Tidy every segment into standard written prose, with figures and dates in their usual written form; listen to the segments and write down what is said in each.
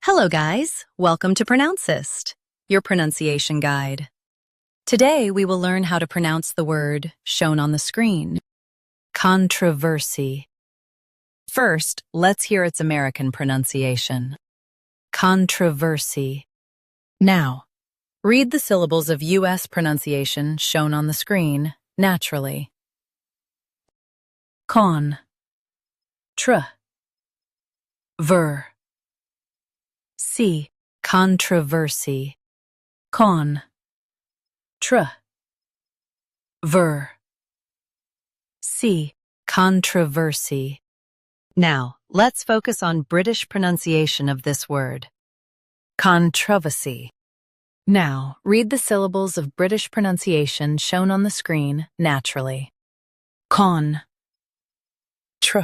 Hello guys, welcome to Pronouncist, your pronunciation guide. Today we will learn how to pronounce the word shown on the screen, controversy. First, let's hear its American pronunciation. Controversy. Now, read the syllables of U.S. pronunciation shown on the screen naturally. Con, tr, ver. C. Controversy. Con, tr, ver. C. Controversy. Now, let's focus on British pronunciation of this word. Controversy. Now, read the syllables of British pronunciation shown on the screen naturally. Con, tr,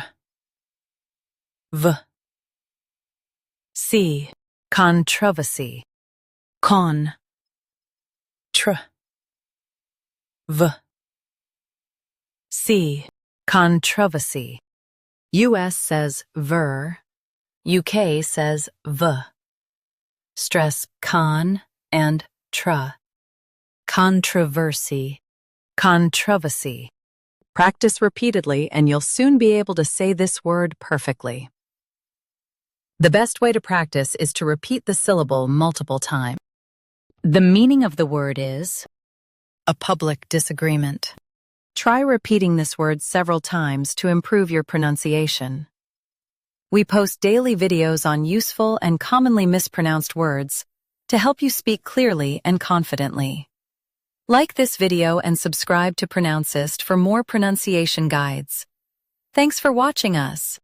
v. C. Controversy. Con, tr, v. C. Controversy. US says ver, UK says v. Stress con and tra. Controversy. Controversy. Practice repeatedly and you'll soon be able to say this word perfectly. The best way to practice is to repeat the syllable multiple times. The meaning of the word is a public disagreement. Try repeating this word several times to improve your pronunciation. We post daily videos on useful and commonly mispronounced words to help you speak clearly and confidently. Like this video and subscribe to Pronouncist for more pronunciation guides. Thanks for watching us.